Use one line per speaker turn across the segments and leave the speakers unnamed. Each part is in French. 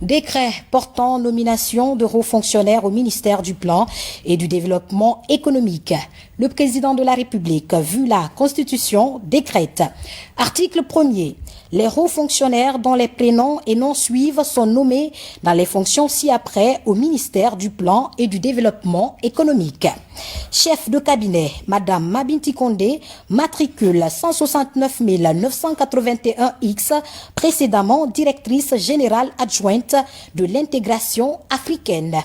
Décret portant nomination de hauts fonctionnaires au ministère du Plan et du Développement économique. Le président de la République, vu la Constitution, décrète. Article 1er. Les hauts fonctionnaires dont les prénoms et noms suivent sont nommés dans les fonctions ci-après au ministère du Plan et du Développement économique. Chef de cabinet, Madame Mabinti Kondé, matricule 169 981X, précédemment directrice générale adjointe de l'intégration africaine.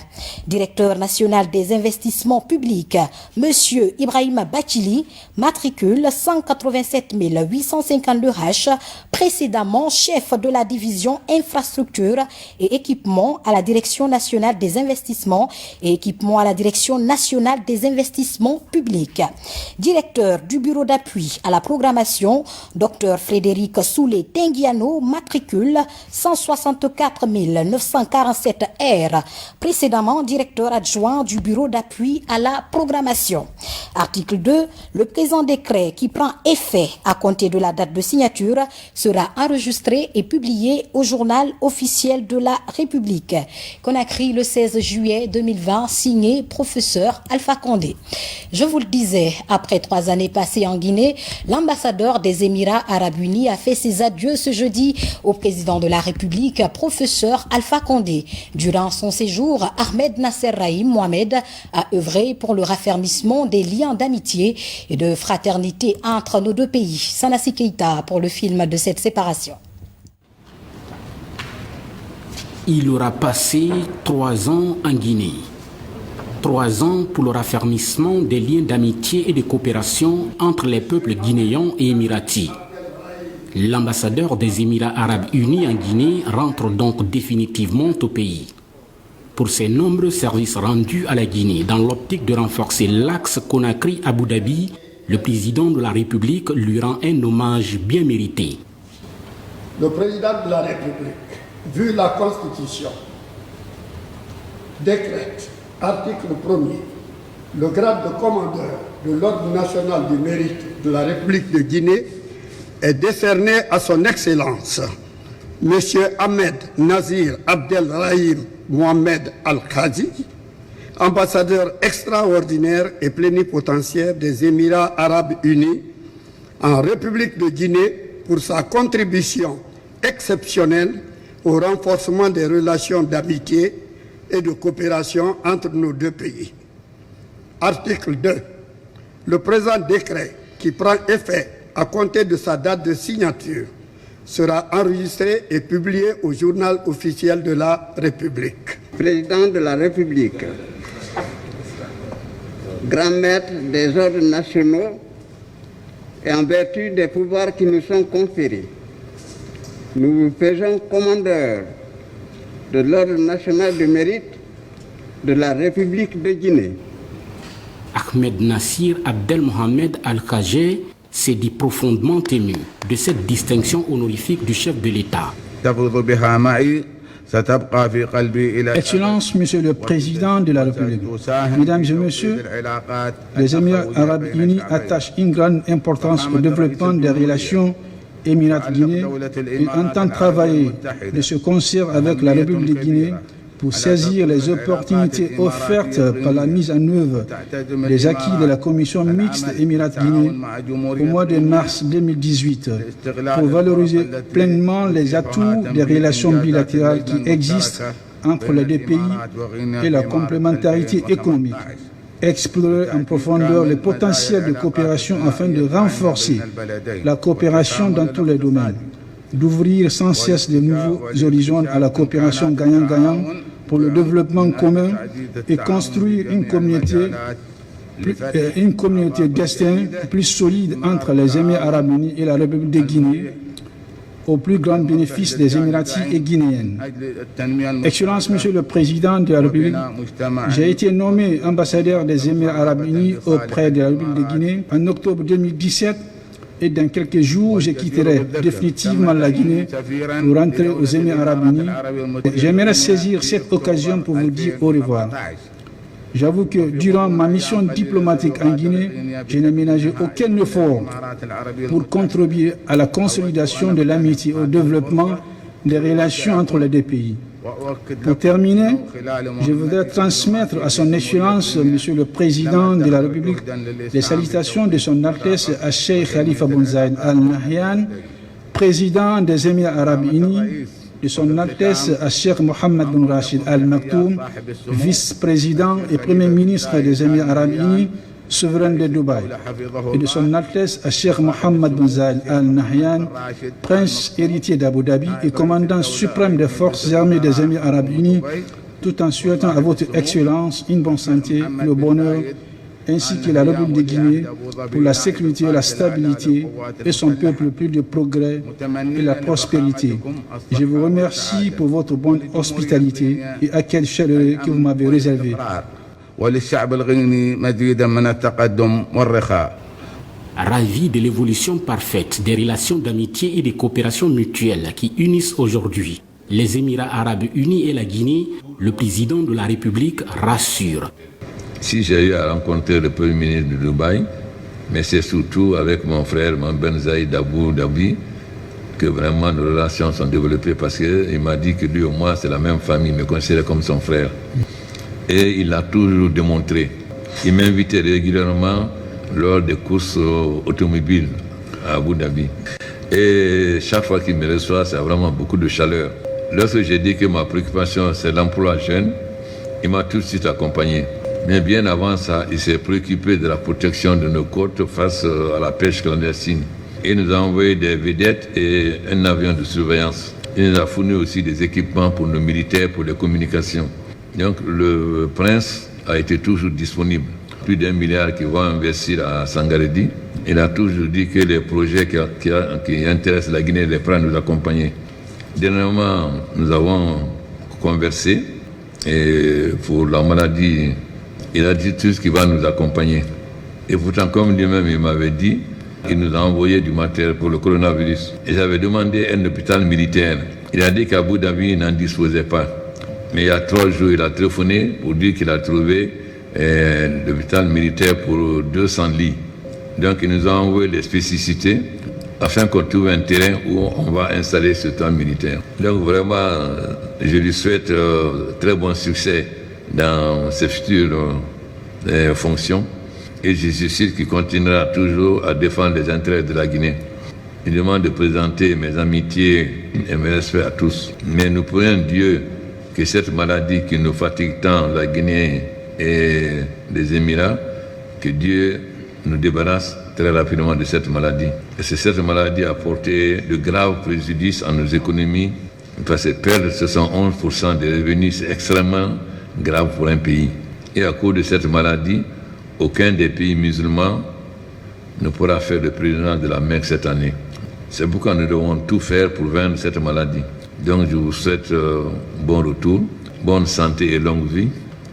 Directeur national des investissements publics, Monsieur Ibrahima Bachili, matricule 187 852H, précédemment chef de la division infrastructure et équipement à la direction nationale des investissements et équipement à la direction nationale des investissements publics. Directeur du bureau d'appui à la programmation, Dr Frédéric Soulé Tenguiano, matricule 164 947R, précédemment directeur adjoint du bureau d'appui à la programmation. Article 2. Le présent décret qui prend effet à compter de la date de signature sera enregistré et publié au journal officiel de la République. Conakry le 16 juillet 2020, signé professeur Alpha Condé. Je vous le disais, après 3 années passées en Guinée, l'ambassadeur des Émirats Arabes Unis a fait ses adieux ce jeudi au président de la République, professeur Alpha Condé. Durant son séjour, Ahmed Nasser Rahim Mohamed a œuvré pour le raffermissement des liens d'amitié et de fraternité entre nos deux pays. Sanassi Keita pour le film de cette séparation.
Il aura passé 3 ans en Guinée. 3 ans pour le raffermissement des liens d'amitié et de coopération entre les peuples guinéens et émiratis. L'ambassadeur des Émirats Arabes Unis en Guinée rentre donc définitivement au pays. Pour ses nombreux services rendus à la Guinée dans l'optique de renforcer l'axe Conakry-Abu Dhabi, le président de la République lui rend un hommage bien mérité.
Le président de la République, vu la Constitution, décrète, article 1er, le grade de commandeur de l'Ordre national du mérite de la République de Guinée est décerné à son Excellence, M. Ahmed Nazir Abdelrahim Mohamed Al-Khazi, ambassadeur extraordinaire et plénipotentiaire des Émirats Arabes Unis en République de Guinée pour sa contribution exceptionnelle au renforcement des relations d'amitié et de coopération entre nos deux pays. Article 2. Le présent décret, qui prend effet à compter de sa date de signature, sera enregistré et publié au journal officiel de la République.
Président de la République, grand maître des ordres nationaux et en vertu des pouvoirs qui nous sont conférés, nous vous faisons commandeur de l'Ordre national du mérite de la République de Guinée.
Ahmed Nassir Abdel Mohamed Al-Khaji s'est dit profondément ému de cette distinction honorifique du chef de l'État.
Excellence, Monsieur le Président de la République, Mesdames et Messieurs, les Émirats Arabes Unis attachent une grande importance au développement des relations Émirats-Guinée et entendent travailler de ce concert avec la République de Guinée pour saisir les opportunités offertes par la mise en œuvre des acquis de la Commission mixte Émirats-Guinée au mois de mars 2018 pour valoriser pleinement les atouts des relations bilatérales qui existent entre les deux pays et la complémentarité économique. Explorer en profondeur le potentiel de coopération afin de renforcer la coopération dans tous les domaines, d'ouvrir sans cesse de nouveaux horizons à la coopération gagnant-gagnant pour le développement commun et construire une communauté destin plus solide entre les Émirats Arabes Unis et la République de Guinée au plus grand bénéfice des Émiratis et Guinéennes. Excellence, Monsieur le Président de la République, j'ai été nommé ambassadeur des Émirats Arabes Unis auprès de la République de Guinée en octobre 2017 et dans quelques jours, je quitterai définitivement la Guinée pour rentrer aux Émirats Arabes Unis. J'aimerais saisir cette occasion pour vous dire au revoir. J'avoue que durant ma mission diplomatique en Guinée, je n'ai ménagé aucun effort pour contribuer à la consolidation de l'amitié et au développement des relations entre les deux pays. Pour terminer, je voudrais transmettre à son Excellence, Monsieur le Président de la République, les salutations de son Altesse Cheikh Khalifa bin Zayed Al Nahyan, Président des Émirats Arabes Unis, de son Altesse Cheikh Mohammed bin Rachid Al Maktoum, Vice-président et Premier ministre des Émirats Arabes Unis, souverain de Dubaï, et de son Altesse Cheikh Mohammed bin Zayed Al Nahyan, prince héritier d'Abu Dhabi et commandant suprême des forces armées des Émirats Arabes Unis, tout en souhaitant à votre Excellence une bonne santé, le bonheur, ainsi que la République de Guinée, pour la sécurité, la stabilité et son peuple plus de progrès et la prospérité. Je vous remercie pour votre bonne hospitalité et accueil chaleureux que vous m'avez réservé.
Ravi de l'évolution parfaite des relations d'amitié et de coopération mutuelle qui unissent aujourd'hui les Émirats Arabes Unis et la Guinée, le président de la République rassure.
Si j'ai eu à rencontrer le Premier ministre de Dubaï, mais c'est surtout avec mon frère, mon Ben Zayed d'Abu Dhabi, que vraiment nos relations sont développées parce qu'il m'a dit que lui au moins c'est la même famille, il me considère comme son frère. Et il l'a toujours démontré. Il m'invitait régulièrement lors des courses automobiles à Abu Dhabi. Et chaque fois qu'il me reçoit, c'est vraiment beaucoup de chaleur. Lorsque j'ai dit que ma préoccupation c'est l'emploi jeune, il m'a tout de suite accompagné. Mais bien avant ça, il s'est préoccupé de la protection de nos côtes face à la pêche clandestine. Il nous a envoyé des vedettes et un avion de surveillance. Il nous a fourni aussi des équipements pour nos militaires, pour les communications. Donc le prince a été toujours disponible. Plus d'1 milliard qu'il va investir à Sangaredi. Il a toujours dit que les projets qui intéressent la Guinée, les prêts à nous accompagner. Dernièrement, nous avons conversé et pour la maladie, il a dit tout ce qui va nous accompagner. Et pourtant, comme lui-même il m'avait dit, il nous a envoyé du matériel pour le coronavirus. Et j'avais demandé un hôpital militaire. Il a dit qu'Abu Dhabi n'en disposait pas. Mais il y a 3 jours, il a téléphoné pour dire qu'il a trouvé l'hôpital militaire pour 200 lits. Donc il nous a envoyé les spécificités afin qu'on trouve un terrain où on va installer ce temps militaire. Donc vraiment, je lui souhaite très bon succès dans ses futures fonctions et je suis sûr qu'il continuera toujours à défendre les intérêts de la Guinée. Je demande de présenter mes amitiés et mes respects à tous. Mais nous prions Dieu que cette maladie qui nous fatigue tant, la Guinée et les Émirats, que Dieu nous débarrasse très rapidement de cette maladie. Et cette maladie a porté de graves préjudices à nos économies, parce que perdre 71% des revenus, c'est extrêmement grave pour un pays. Et à cause de cette maladie, aucun des pays musulmans ne pourra faire le président de la Mecque cette année. C'est pourquoi nous devons tout faire pour vaincre cette maladie. Donc je vous souhaite bon retour, bonne santé et longue vie.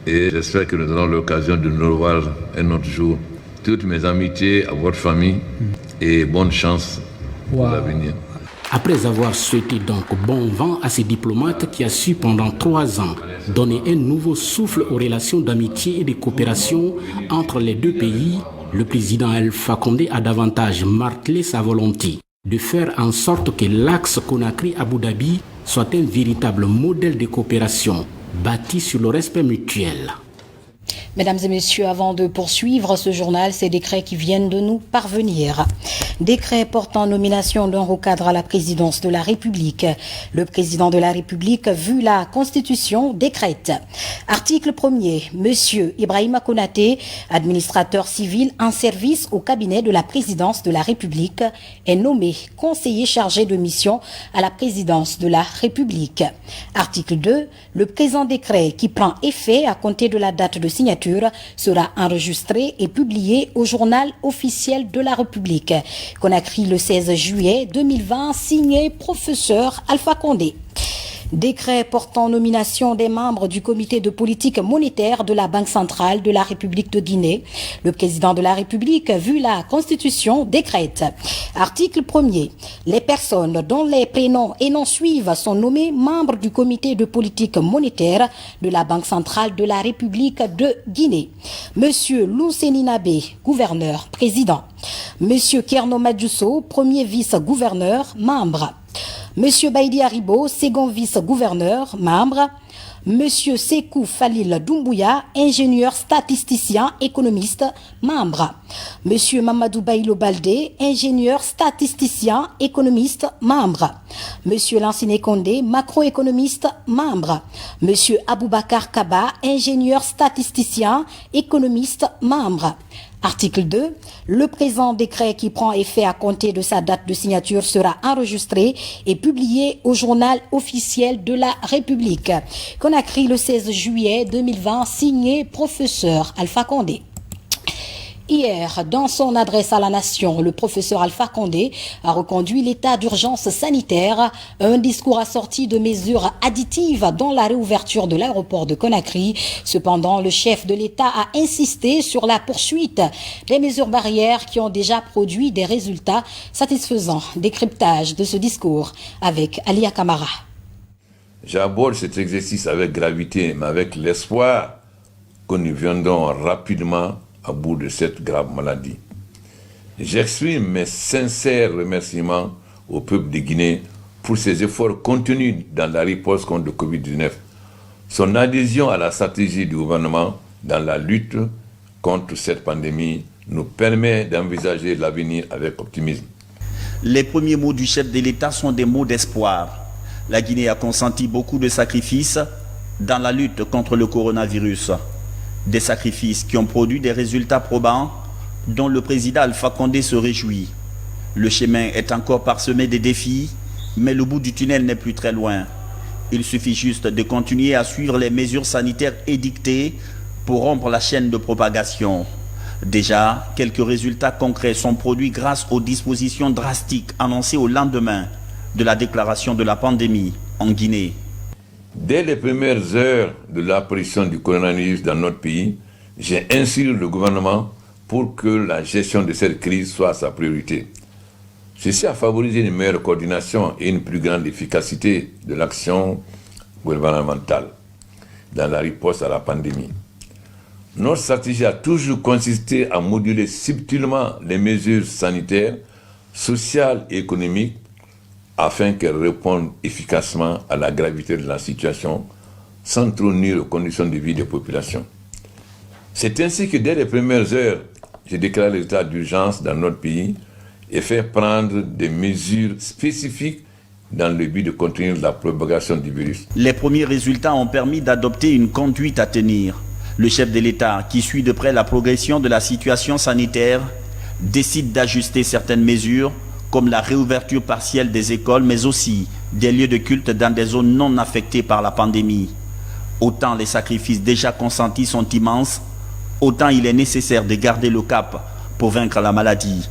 Et j'espère que nous aurons l'occasion de nous revoir un autre jour. Toutes mes amitiés à votre famille et bonne chance pour l'avenir.
Après avoir souhaité donc bon vent à ces diplomates qui a su pendant 3 ans donner un nouveau souffle aux relations d'amitié et de coopération entre les deux pays, le président Alpha Condé a davantage martelé sa volonté de faire en sorte que l'axe Conakry-Abu Dhabi soit un véritable modèle de coopération bâti sur le respect mutuel.
Mesdames et messieurs, avant de poursuivre ce journal, ces décrets qui viennent de nous parvenir. Décret portant nomination d'un haut cadre à la présidence de la République. Le président de la République, vu la Constitution, décrète. Article 1er. Monsieur Ibrahima Konaté, administrateur civil en service au cabinet de la présidence de la République, est nommé conseiller chargé de mission à la présidence de la République. Article 2. Le présent décret qui prend effet à compter de la date de signature sera enregistré et publié au journal officiel de la République. Conakry le 16 juillet 2020, signé professeur Alpha Condé. Décret portant nomination des membres du comité de politique monétaire de la Banque centrale de la République de Guinée. Le président de la République, vu la Constitution, décrète. Article 1er. Les personnes dont les prénoms et noms suivent sont nommées membres du comité de politique monétaire de la Banque centrale de la République de Guinée. Monsieur Louseninabe, gouverneur, président. Monsieur Kerno Madjusso, premier vice-gouverneur, membre. M. Baïdi Haribo, second vice-gouverneur, membre. M. Sekou Falil Doumbouya, ingénieur statisticien économiste, membre. M. Mamadou Baïlo Baldé, ingénieur statisticien économiste, membre. M. Lansine Kondé, macroéconomiste, membre. M. Aboubakar Kaba, ingénieur statisticien économiste, membre. Article 2. Le présent décret qui prend effet à compter de sa date de signature sera enregistré et publié au journal officiel de la République. Conakry le 16 juillet 2020, signé professeur Alpha Condé. Hier, dans son adresse à la nation, le professeur Alpha Condé a reconduit l'état d'urgence sanitaire, un discours assorti de mesures additives dans la réouverture de l'aéroport de Conakry. Cependant, le chef de l'État a insisté sur la poursuite des mesures barrières qui ont déjà produit des résultats satisfaisants. Décryptage de ce discours avec Alia Kamara.
J'aborde cet exercice avec gravité, mais avec l'espoir que nous viendrons rapidement à bout de cette grave maladie. J'exprime mes sincères remerciements au peuple de Guinée pour ses efforts contenus dans la riposte contre le Covid-19, son adhésion à la stratégie du gouvernement dans la lutte contre cette pandémie nous permet d'envisager l'avenir avec optimisme.
Les premiers mots du chef de l'État sont des mots d'espoir. La Guinée a consenti beaucoup de sacrifices dans la lutte contre le coronavirus. Des sacrifices qui ont produit des résultats probants dont le président Alpha Condé se réjouit. Le chemin est encore parsemé de défis, mais le bout du tunnel n'est plus très loin. Il suffit juste de continuer à suivre les mesures sanitaires édictées pour rompre la chaîne de propagation. Déjà, quelques résultats concrets sont produits grâce aux dispositions drastiques annoncées au lendemain de la déclaration de la pandémie en Guinée.
Dès les premières heures de l'apparition du coronavirus dans notre pays, j'ai instruit le gouvernement pour que la gestion de cette crise soit sa priorité. Ceci a favorisé une meilleure coordination et une plus grande efficacité de l'action gouvernementale dans la riposte à la pandémie. Notre stratégie a toujours consisté à moduler subtilement les mesures sanitaires, sociales et économiques afin qu'elles répondent efficacement à la gravité de la situation sans trop nuire aux conditions de vie des populations. C'est ainsi que dès les premières heures, j'ai déclaré l'état d'urgence dans notre pays et fait prendre des mesures spécifiques dans le but de contenir la propagation du virus.
Les premiers résultats ont permis d'adopter une conduite à tenir. Le chef de l'État, qui suit de près la progression de la situation sanitaire, décide d'ajuster certaines mesures comme la réouverture partielle des écoles, mais aussi des lieux de culte dans des zones non affectées par la pandémie. Autant les sacrifices déjà consentis sont immenses, autant il est nécessaire de garder le cap pour vaincre la maladie.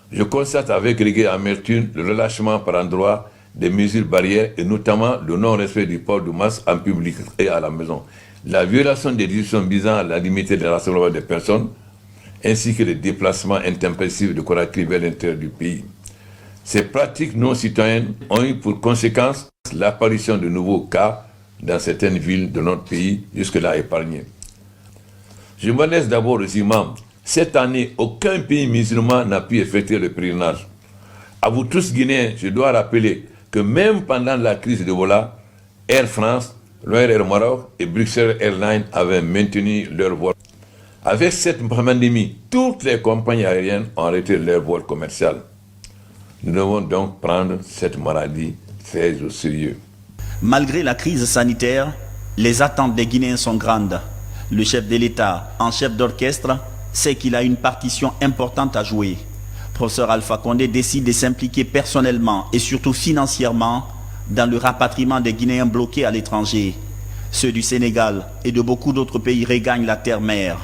Je constate avec regret et amertume le relâchement par endroits des mesures barrières et notamment le non-respect du port du masque en public et à la maison, la violation des décisions visant à limiter le rassemblement des personnes, ainsi que les déplacements intempestifs de Conakry vers l'intérieur du pays. Ces pratiques non citoyennes ont eu pour conséquence l'apparition de nouveaux cas dans certaines villes de notre pays, jusque-là épargnées. Je me laisse d'abord aux imams. Cette année, aucun pays musulman n'a pu effectuer le pèlerinage. À vous tous Guinéens, je dois rappeler que même pendant la crise d'Ebola, Air France, Royal Air Maroc et Bruxelles Airlines avaient maintenu leur vol. Avec cette pandémie, toutes les compagnies aériennes ont arrêté leur vol commercial. Nous devons donc prendre cette maladie très au sérieux.
Malgré la crise sanitaire, les attentes des Guinéens sont grandes. Le chef de l'État, en chef d'orchestre, sait qu'il a une partition importante à jouer. Professeur Alpha Condé décide de s'impliquer personnellement et surtout financièrement dans le rapatriement des Guinéens bloqués à l'étranger. Ceux du Sénégal et de beaucoup d'autres pays regagnent la terre-mère.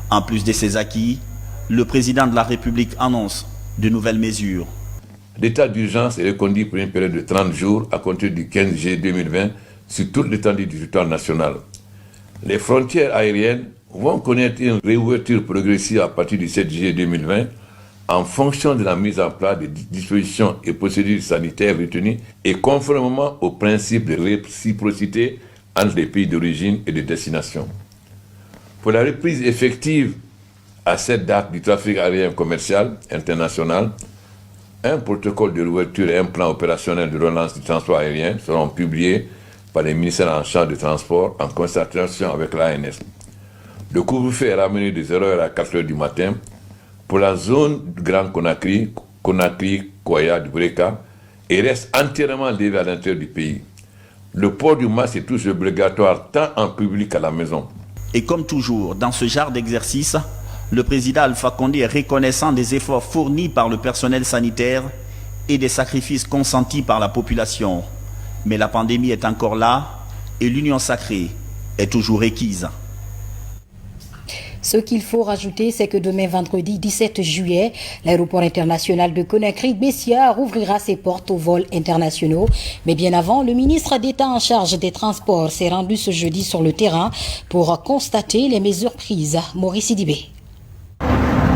En plus de ces acquis, le président de la République annonce de nouvelles mesures.
L'état d'urgence est reconduit pour une période de 30 jours à compter du 15 juillet 2020 sur toute l'étendue du territoire national. Les frontières aériennes vont connaître une réouverture progressive à partir du 7 juillet 2020 en fonction de la mise en place des dispositions et procédures sanitaires retenues et conformément au principe de réciprocité entre les pays d'origine et de destination. Pour la reprise effective à cette date du trafic aérien commercial international, Un protocole de l'ouverture et un plan opérationnel de relance du transport aérien seront publiés par les ministères en charge du transport en concertation avec l'ANS. Le couvre-feu est ramené de 0h à 4h du matin pour la zone du Grand Conakry, Koya, du Breka, et reste entièrement livré à l'intérieur du pays. Le port du masque est toujours obligatoire tant en public qu'à la maison.
Et comme toujours, dans ce genre d'exercice, le président Alpha Condé est reconnaissant des efforts fournis par le personnel sanitaire et des sacrifices consentis par la population. Mais la pandémie est encore là et l'union sacrée est toujours requise.
Ce qu'il faut rajouter, c'est que demain, vendredi 17 juillet, l'aéroport international de Conakry-Bessia rouvrira ses portes aux vols internationaux. Mais bien avant, le ministre d'État en charge des transports s'est rendu ce jeudi sur le terrain pour constater les mesures prises. Maurice Sidibé.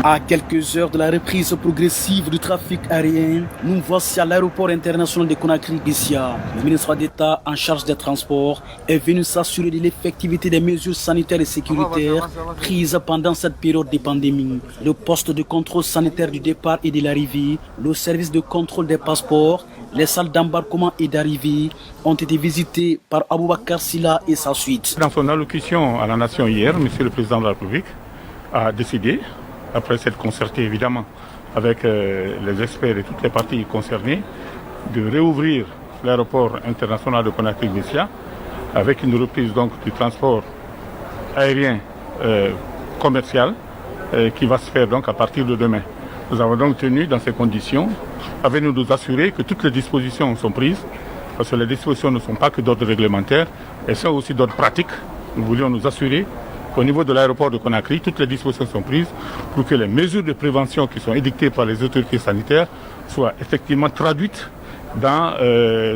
À quelques heures de la reprise progressive du trafic aérien, nous voici à l'aéroport international de Conakry-Bessia. Le ministre d'État en charge des transports est venu s'assurer de l'effectivité des mesures sanitaires et sécuritaires prises pendant cette période de pandémie. Le poste de contrôle sanitaire du départ et de l'arrivée, le service de contrôle des passeports, les salles d'embarquement et d'arrivée ont été visitées par Aboubakar Silla et sa suite.
Dans son allocution à la nation hier, Monsieur le Président de la République a décidé, après s'être concerté évidemment avec les experts et toutes les parties concernées, de réouvrir l'aéroport international de Conakry-Bessia avec une reprise donc du transport aérien commercial qui va se faire donc à partir de demain. Nous avons donc tenu dans ces conditions à nous assurer que toutes les dispositions sont prises, parce que les dispositions ne sont pas que d'ordre réglementaire, elles sont aussi d'ordre pratique. Nous voulions nous assurer qu'au niveau de l'aéroport de Conakry, toutes les dispositions sont prises pour que les mesures de prévention qui sont édictées par les autorités sanitaires soient effectivement traduites dans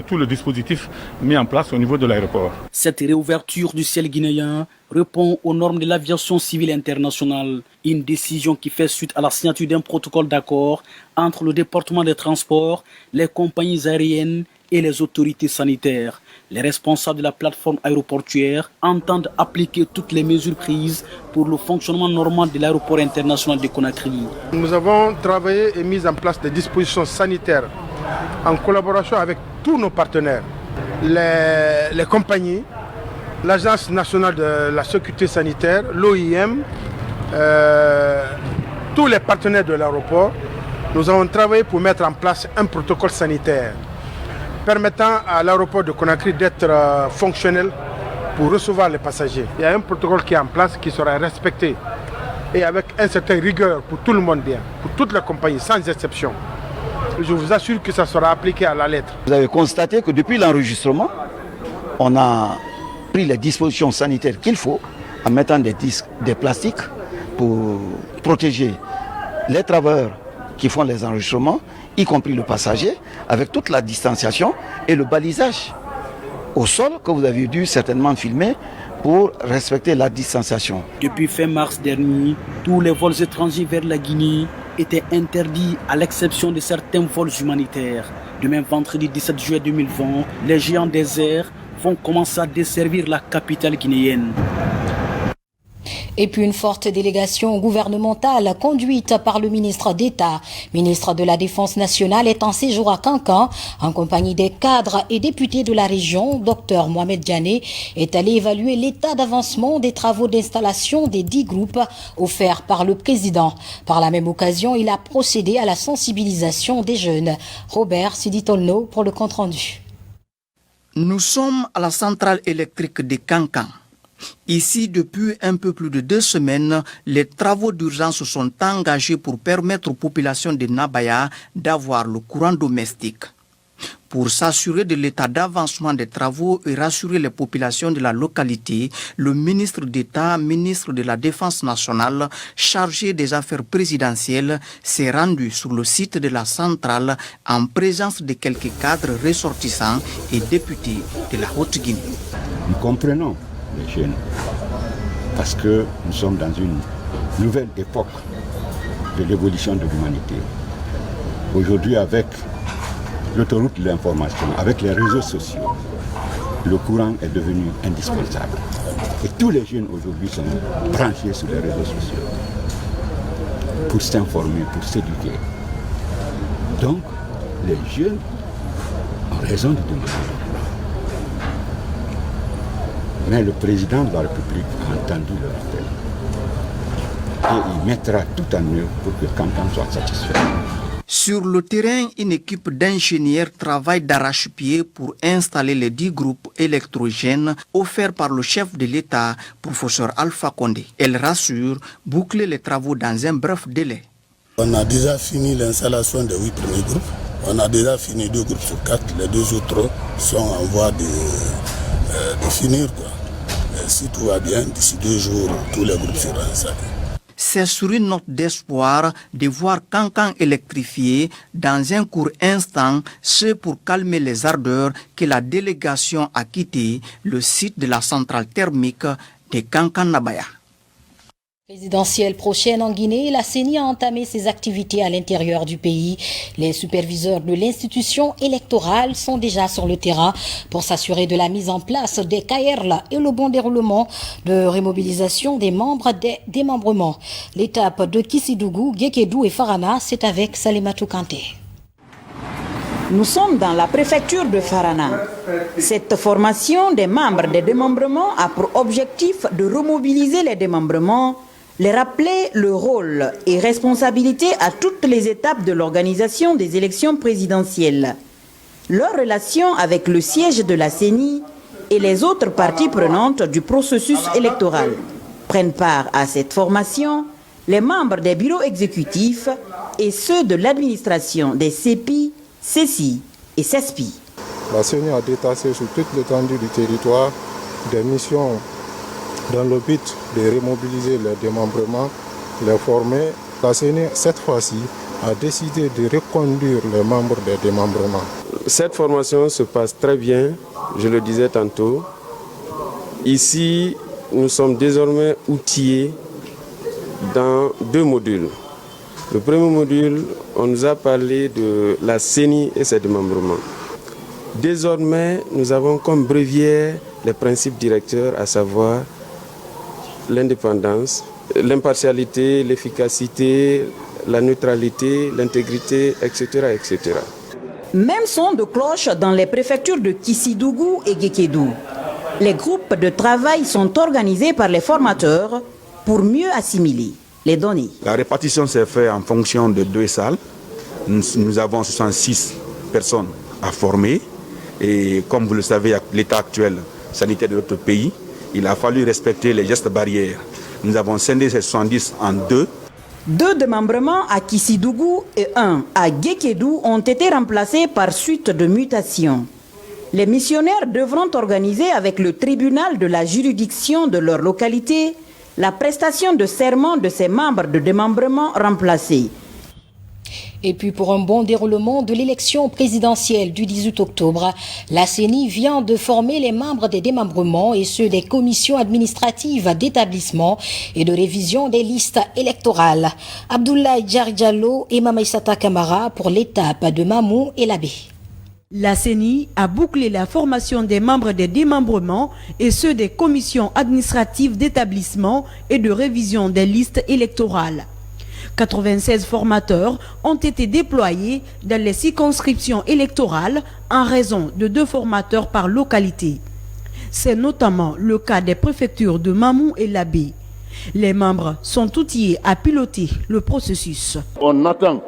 tout le dispositif mis en place au niveau de l'aéroport.
Cette réouverture du ciel guinéen répond aux normes de l'aviation civile internationale, une décision qui fait suite à la signature d'un protocole d'accord entre le département des transports, les compagnies aériennes et les autorités sanitaires. Les responsables de la plateforme aéroportuaire entendent appliquer toutes les mesures prises pour le fonctionnement normal de l'aéroport international de Conakry.
Nous avons travaillé et mis en place des dispositions sanitaires en collaboration avec tous nos partenaires, les compagnies, l'Agence nationale de la sécurité sanitaire, l'OIM, tous les partenaires de l'aéroport. Nous avons travaillé pour mettre en place un protocole sanitaire permettant à l'aéroport de Conakry d'être fonctionnel pour recevoir les passagers. Il y a un protocole qui est en place qui sera respecté et avec un certain rigueur pour tout le monde bien, pour toutes les compagnies, sans exception. Je vous assure que ça sera appliqué à la lettre.
Vous avez constaté que depuis l'enregistrement, on a pris les dispositions sanitaires qu'il faut en mettant des disques, des plastiques pour protéger les travailleurs qui font les enregistrements, y compris le passager, avec toute la distanciation et le balisage au sol que vous avez dû certainement filmer pour respecter la distanciation.
Depuis fin mars dernier, tous les vols étrangers vers la Guinée étaient interdits à l'exception de certains vols humanitaires. Demain, vendredi 17 juillet 2020, les géants des airs vont commencer à desservir la capitale guinéenne.
Et puis une forte délégation gouvernementale conduite par le ministre d'État, ministre de la Défense nationale, est en séjour à Cancan en compagnie des cadres et députés de la région. Dr Mohamed Diané est allé évaluer l'état d'avancement des travaux d'installation des 10 groupes offerts par le président. Par la même occasion, il a procédé à la sensibilisation des jeunes. Robert Siditolno pour le compte-rendu.
Nous sommes à la centrale électrique de Cancan. Ici, depuis un peu plus de 2 semaines, les travaux d'urgence sont engagés pour permettre aux populations de Nabaya d'avoir le courant domestique. Pour s'assurer de l'état d'avancement des travaux et rassurer les populations de la localité, le ministre d'État, ministre de la Défense nationale, chargé des affaires présidentielles, s'est rendu sur le site de la centrale en présence de quelques cadres ressortissants et députés de la Haute-Guinée.
Nous comprenons les jeunes, parce que nous sommes dans une nouvelle époque de l'évolution de l'humanité. Aujourd'hui, avec l'autoroute de l'information, avec les réseaux sociaux, le courant est devenu indispensable. Et tous les jeunes aujourd'hui sont branchés sur les réseaux sociaux pour s'informer, pour s'éduquer. Donc, les jeunes ont raison de demander. Mais le président de la République a entendu leur appel. Et il mettra tout en œuvre pour que Kankan soit satisfait.
Sur le terrain, une équipe d'ingénieurs travaille d'arrache-pied pour installer les 10 groupes électrogènes offerts par le chef de l'État, professeur Alpha Condé. Elle rassure boucler les travaux dans un bref délai.
On a déjà fini l'installation des 8 premiers groupes. On a déjà fini 2 groupes sur 4. Les 2 autres sont en voie de finir. Si tout va bien, d'ici 2 jours, tous les groupes seront installés.
C'est sur une note d'espoir de voir Kankan électrifié dans un court instant, ce pour calmer les ardeurs que la délégation a quitté le site de la centrale thermique de Kankan-Nabaya.
Présidentielle prochaine en Guinée, la CENI a entamé ses activités à l'intérieur du pays. Les superviseurs de l'institution électorale sont déjà sur le terrain pour s'assurer de la mise en place des CAERL et le bon déroulement de remobilisation des membres des démembrements. L'étape de Kissidougou, Gekedou et Farana, c'est avec Salimatou Kanté.
Nous sommes dans la préfecture de Farana. Cette formation des membres des démembrements a pour objectif de remobiliser les démembrements, les rappeler le rôle et responsabilité à toutes les étapes de l'organisation des élections présidentielles. Leur relation avec le siège de la CENI et les autres parties prenantes du processus électoral. Prennent part à cette formation les membres des bureaux exécutifs et ceux de l'administration des CEPI, CECI et CESPI.
La CENI a détaché sur toute l'étendue du territoire des missions dans le but de remobiliser les démembrements, les former. La CENI, cette fois-ci, a décidé de reconduire les membres des démembrements.
Cette formation se passe très bien, je le disais tantôt. Ici, nous sommes désormais outillés dans 2 modules. Le premier module, on nous a parlé de la CENI et ses démembrements. Désormais, nous avons comme bréviaire les principes directeurs, à savoir l'indépendance, l'impartialité, l'efficacité, la neutralité, l'intégrité, etc., etc.
Même son de cloche dans les préfectures de Kissidougou et Gekedou. Les groupes de travail sont organisés par les formateurs pour mieux assimiler les données.
La répartition s'est faite en fonction de 2 salles. Nous avons 66 personnes à former. Et comme vous le savez, avec l'état actuel sanitaire de notre pays, il a fallu respecter les gestes barrières. Nous avons scindé ces 70 en 2.
2 démembrements à Kissidougou et 1 à Gekedou ont été remplacés par suite de mutations. Les missionnaires devront organiser avec le tribunal de la juridiction de leur localité la prestation de serment de ces membres de démembrement remplacés.
Et puis pour un bon déroulement de l'élection présidentielle du 18 octobre, la CENI vient de former les membres des démembrements et ceux des commissions administratives d'établissement et de révision des listes électorales. Abdoulaye Diallo et Mamaïsata Kamara pour l'étape de Mamou et Labé.
La CENI a bouclé la formation des membres des démembrements et ceux des commissions administratives d'établissement et de révision des listes électorales. 96 formateurs ont été déployés dans les circonscriptions électorales en raison de 2 formateurs par localité. C'est notamment le cas des préfectures de Mamou et Labé. Les membres sont outillés à piloter le processus.
On attend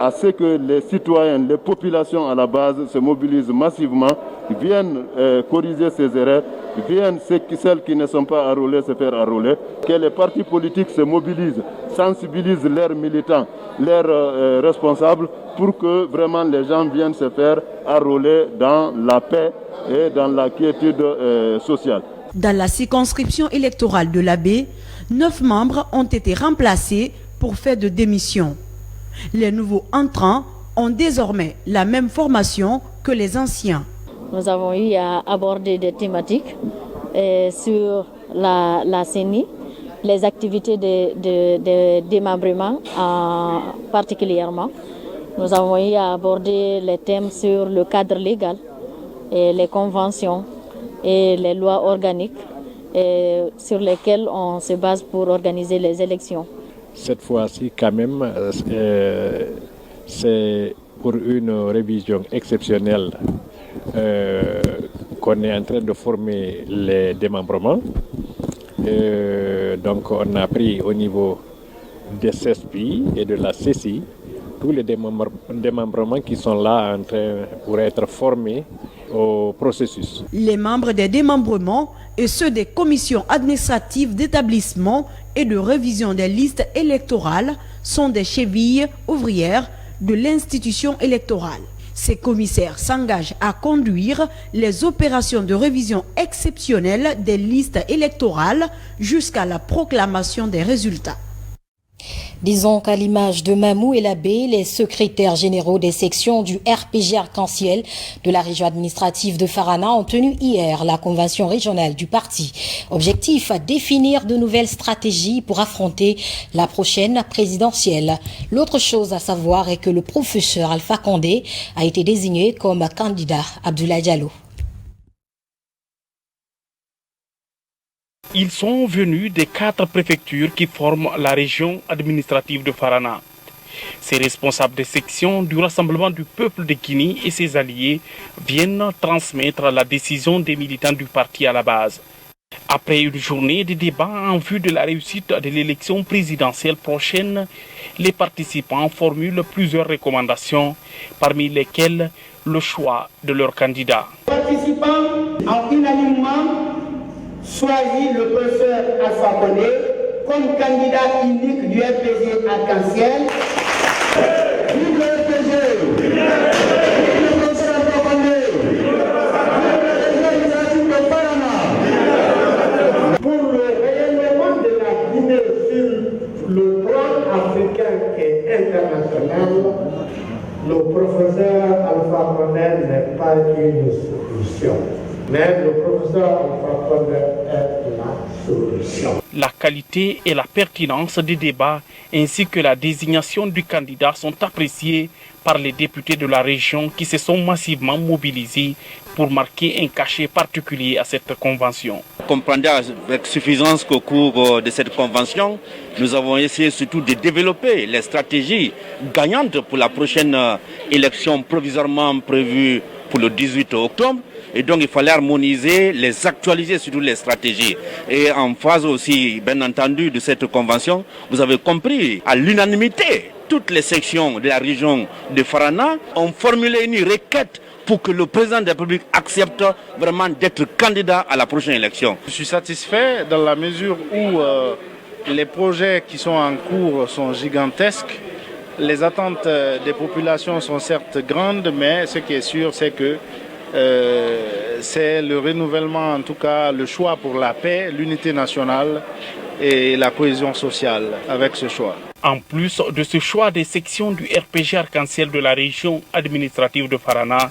à ce que les citoyens, les populations à la base se mobilisent massivement, viennent corriger ces erreurs, viennent celles qui ne sont pas enrôlées se faire enrôler, que les partis politiques se mobilisent, sensibilisent leurs militants, leurs responsables pour que vraiment les gens viennent se faire enrôler dans la paix et dans la quiétude sociale.
Dans la circonscription électorale de l'Abbé, 9 membres ont été remplacés pour fait de démission. Les nouveaux entrants ont désormais la même formation que les anciens.
Nous avons eu à aborder des thématiques sur la CENI, les activités de démembrement particulièrement. Nous avons eu à aborder les thèmes sur le cadre légal, et les conventions et les lois organiques sur lesquelles on se base pour organiser les élections.
Cette fois-ci, quand même, c'est
pour une révision exceptionnelle qu'on est en train de former les démembrements. Donc on a pris au niveau des CESPI et de la CECI tous les démembrements qui sont là en train pour être formés au processus.
Les membres des démembrements et ceux des commissions administratives d'établissement et de révision des listes électorales sont des chevilles ouvrières de l'institution électorale. Ces commissaires s'engagent à conduire les opérations de révision exceptionnelle des listes électorales jusqu'à la proclamation des résultats.
Disons qu'à l'image de Mamou et Labbé, les secrétaires généraux des sections du RPG Arc-en-Ciel de la région administrative de Farana ont tenu hier la convention régionale du parti. Objectif, définir de nouvelles stratégies pour affronter la prochaine présidentielle. L'autre chose à savoir est que le professeur Alpha Condé a été désigné comme candidat. Abdoulaye Diallo.
Ils sont venus des 4 préfectures qui forment la région administrative de Farana. Ces responsables des sections du Rassemblement du peuple de Guinée et ses alliés viennent transmettre la décision des militants du parti à la base. Après une journée de débat en vue de la réussite de l'élection présidentielle prochaine, les participants formulent plusieurs recommandations, parmi lesquelles le choix de leur candidat.
Participants en unanimement choisi le professeur Alpha Condé comme candidat unique du RPG Arc-en-Ciel. Vive le RPG! Vive le professeur Alpha Condé! Vive la région administrative de Farana! Pour le rayonnement de la Guinée sur le plan africain et international, le professeur Alpha Condé n'est pas une solution. Mais le professeur Alpha Condé est la solution.
La qualité et la pertinence des débats ainsi que la désignation du candidat sont appréciées par les députés de la région qui se sont massivement mobilisés pour marquer un cachet particulier à cette convention.
Comprendez avec suffisance qu'au cours de cette convention, nous avons essayé surtout de développer les stratégies gagnantes pour la prochaine élection provisoirement prévue pour le 18 octobre. Et donc il fallait harmoniser, les actualiser surtout les stratégies. Et en phase aussi, bien entendu, de cette convention, vous avez compris, à l'unanimité, toutes les sections de la région de Farana ont formulé une requête pour que le président de la République accepte vraiment d'être candidat à la prochaine élection.
Je suis satisfait dans la mesure où les projets qui sont en cours sont gigantesques. Les attentes des populations sont certes grandes, mais ce qui est sûr, c'est que c'est le renouvellement, en tout cas le choix pour la paix, l'unité nationale et la cohésion sociale avec ce choix.
En plus de ce choix des sections du RPG Arc-en-Ciel de la région administrative de Farana,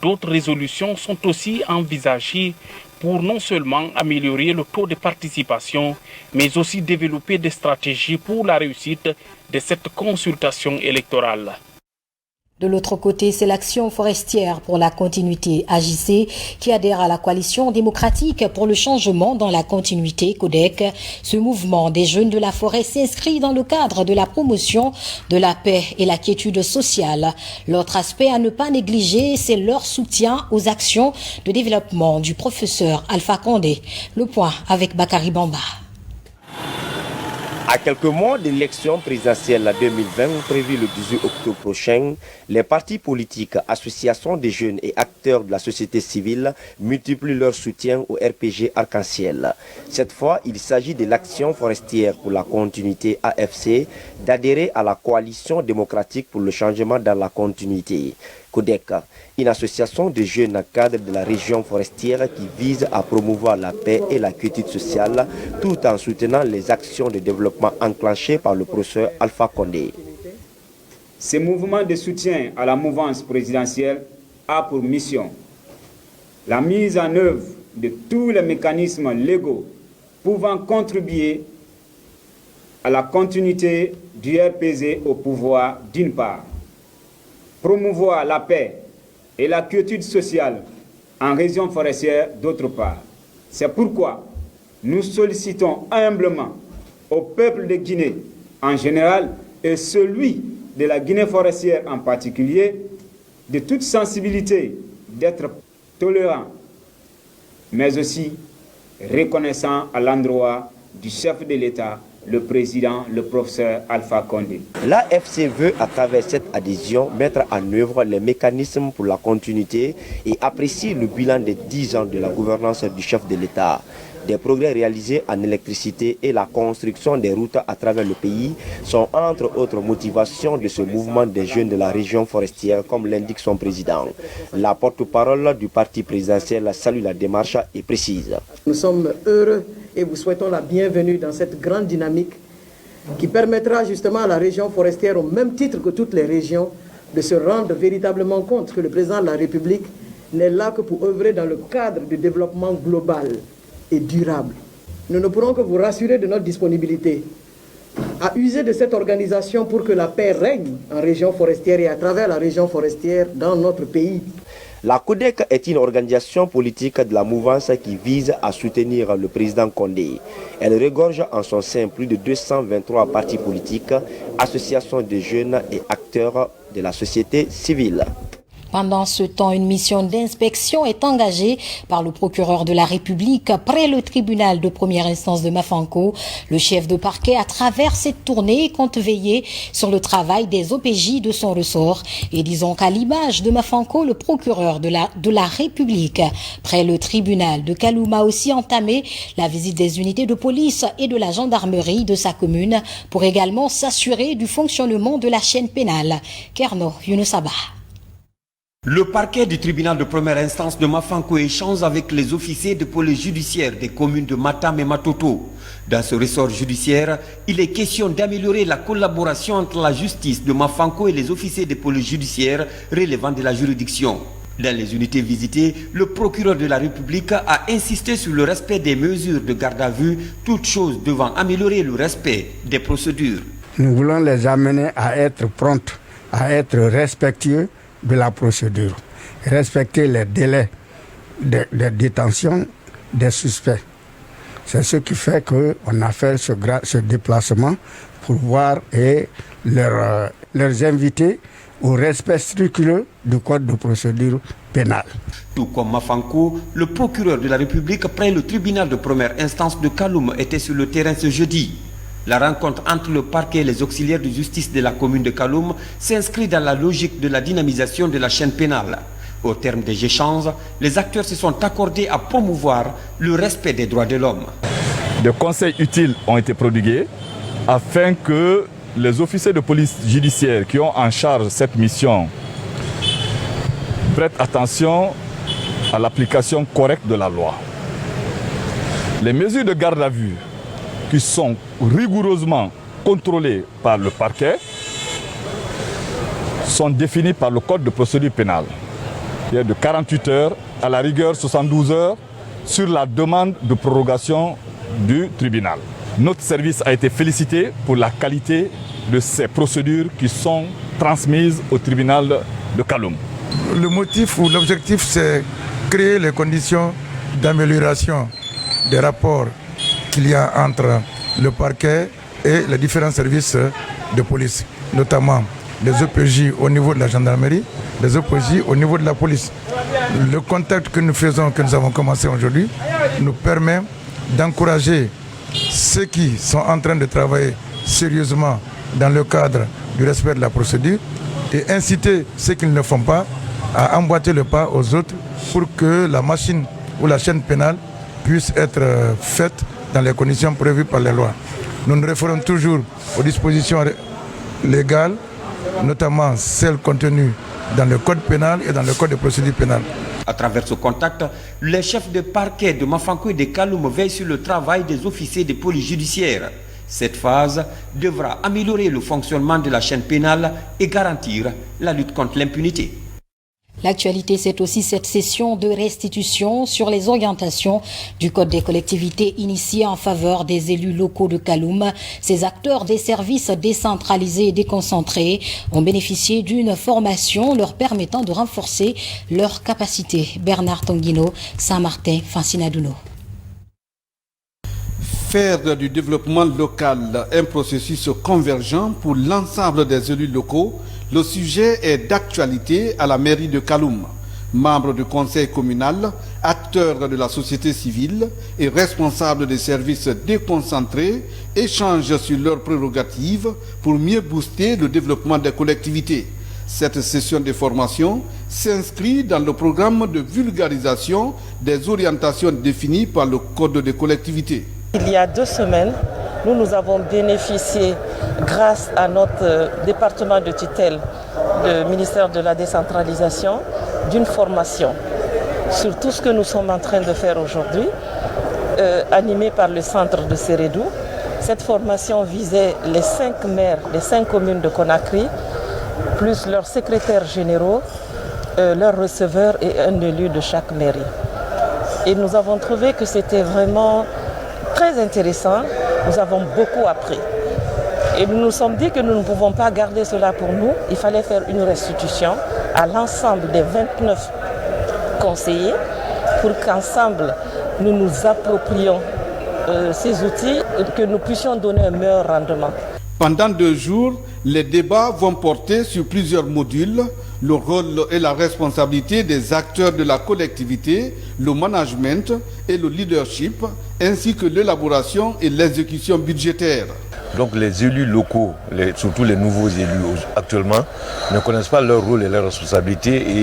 d'autres résolutions sont aussi envisagées pour non seulement améliorer le taux de participation, mais aussi développer des stratégies pour la réussite de cette consultation électorale.
De l'autre côté, c'est l'Action forestière pour la continuité AJC qui adhère à la coalition démocratique pour le changement dans la continuité CODEC. Ce mouvement des jeunes de la forêt s'inscrit dans le cadre de la promotion de la paix et la quiétude sociale. L'autre aspect à ne pas négliger, c'est leur soutien aux actions de développement du professeur Alpha Condé. Le point avec Bakary Bamba.
À quelques mois de l'élection présidentielle 2020 prévue le 18 octobre prochain, les partis politiques, associations des jeunes et acteurs de la société civile multiplient leur soutien au RPG Arc-en-Ciel. Cette fois, il s'agit de l'Action forestière pour la continuité AFC d'adhérer à la coalition démocratique pour le changement dans la continuité. CODEC, une association de jeunes cadres de la région forestière qui vise à promouvoir la paix et la quiétude sociale tout en soutenant les actions de développement enclenchées par le professeur Alpha Condé.
Ce mouvement de soutien à la mouvance présidentielle a pour mission la mise en œuvre de tous les mécanismes légaux pouvant contribuer à la continuité du RPG au pouvoir d'une part, promouvoir la paix et la quiétude sociale en région forestière d'autre part. C'est pourquoi nous sollicitons humblement au peuple de Guinée en général et celui de la Guinée forestière en particulier, de toute sensibilité, d'être tolérant, mais aussi reconnaissant à l'endroit du chef de l'État, le président, le professeur Alpha Condé.
L'AFC veut, à travers cette adhésion, mettre en œuvre les mécanismes pour la continuité et apprécier le bilan des 10 ans de la gouvernance du chef de l'État. Des progrès réalisés en électricité et la construction des routes à travers le pays sont entre autres motivations de ce mouvement des jeunes de la région forestière, comme l'indique son président. La porte-parole du parti présidentiel salue la démarche et précise.
Nous sommes heureux et vous souhaitons la bienvenue dans cette grande dynamique qui permettra justement à la région forestière, au même titre que toutes les régions, de se rendre véritablement compte que le président de la République n'est là que pour œuvrer dans le cadre du développement global et durable. Nous ne pourrons que vous rassurer de notre disponibilité à user de cette organisation pour que la paix règne en région forestière et à travers la région forestière dans notre pays.
La CODEC est une organisation politique de la mouvance qui vise à soutenir le président Condé. Elle regorge en son sein plus de 223 partis politiques, associations de jeunes et acteurs de la société civile.
Pendant ce temps, une mission d'inspection est engagée par le procureur de la République près le tribunal de première instance de Mafanko. Le chef de parquet, à travers cette tournée, compte veiller sur le travail des OPJ de son ressort. Et disons qu'à l'image de Mafanko, le procureur de la République près le tribunal de Kaloum a aussi entamé la visite des unités de police et de la gendarmerie de sa commune pour également s'assurer du fonctionnement de la chaîne pénale. Kerno Younoussaba.
Le parquet du tribunal de première instance de Mafanko échange avec les officiers de police judiciaire des communes de Matam et Matoto. Dans ce ressort judiciaire, il est question d'améliorer la collaboration entre la justice de Mafanko et les officiers de police judiciaire relevant de la juridiction. Dans les unités visitées, le procureur de la République a insisté sur le respect des mesures de garde à vue, toutes choses devant améliorer le respect des procédures.
Nous voulons les amener à être promptes, à être respectueux de la procédure, respecter les délais de détention des suspects. C'est ce qui fait qu'on a fait ce déplacement pour voir et leur inviter au respect scrupuleux du code de procédure pénale.
Tout comme Mafanko, le procureur de la République près le tribunal de première instance de Kaloum était sur le terrain ce jeudi. La rencontre entre le parquet et les auxiliaires de justice de la commune de Kaloum s'inscrit dans la logique de la dynamisation de la chaîne pénale. Au terme des échanges, les acteurs se sont accordés à promouvoir le respect des droits de l'homme.
Des conseils utiles ont été prodigués afin que les officiers de police judiciaire qui ont en charge cette mission prêtent attention à l'application correcte de la loi. Les mesures de garde à vue qui sont rigoureusement contrôlées par le parquet sont définies par le code de procédure pénale. Il y a de 48 heures à la rigueur 72 heures sur la demande de prorogation du tribunal. Notre service a été félicité pour la qualité de ces procédures qui sont transmises au tribunal de Kaloum.
Le motif ou l'objectif, c'est créer les conditions d'amélioration des rapports qu'il y a entre le parquet et les différents services de police, notamment les OPJ au niveau de la gendarmerie, les OPJ au niveau de la police. Le contact que nous faisons, que nous avons commencé aujourd'hui, nous permet d'encourager ceux qui sont en train de travailler sérieusement dans le cadre du respect de la procédure et inciter ceux qui ne le font pas à emboîter le pas aux autres pour que la machine ou la chaîne pénale puisse être faite dans les conditions prévues par les lois. Nous nous référons toujours aux dispositions légales, notamment celles contenues dans le code pénal et dans le code de procédure pénale.
À travers ce contact, les chefs de parquet de Mafanko et de Kaloum veillent sur le travail des officiers de police judiciaire. Cette phase devra améliorer le fonctionnement de la chaîne pénale et garantir la lutte contre l'impunité.
L'actualité, c'est aussi cette session de restitution sur les orientations du Code des collectivités initié en faveur des élus locaux de Kaloum. Ces acteurs des services décentralisés et déconcentrés ont bénéficié d'une formation leur permettant de renforcer leurs capacités. Bernard Tonguino, Saint-Martin, Fancinadouno.
Faire du développement local un processus convergent pour l'ensemble des élus locaux, le sujet est d'actualité à la mairie de Kaloum. Membres du conseil communal, acteurs de la société civile et responsables des services déconcentrés échangent sur leurs prérogatives pour mieux booster le développement des collectivités. Cette session de formation s'inscrit dans le programme de vulgarisation des orientations définies par le Code des collectivités.
Il y a 2 semaines, nous avons bénéficié, grâce à notre département de tutelle, le ministère de la décentralisation, d'une formation sur tout ce que nous sommes en train de faire aujourd'hui, animée par le centre de Sérédou. Cette formation visait les 5 maires, les 5 communes de Conakry, plus leurs secrétaires généraux, leurs receveurs et un élu de chaque mairie. Et nous avons trouvé que c'était vraiment très intéressant. Nous avons beaucoup appris. Et nous nous sommes dit que nous ne pouvons pas garder cela pour nous. Il fallait faire une restitution à l'ensemble des 29 conseillers pour qu'ensemble nous nous approprions ces outils et que nous puissions donner un meilleur rendement.
Pendant 2 jours, les débats vont porter sur plusieurs modules, le rôle et la responsabilité des acteurs de la collectivité, le management et le leadership, ainsi que l'élaboration et l'exécution budgétaire.
Donc les élus locaux, surtout les nouveaux élus actuellement, ne connaissent pas leur rôle et leurs responsabilités.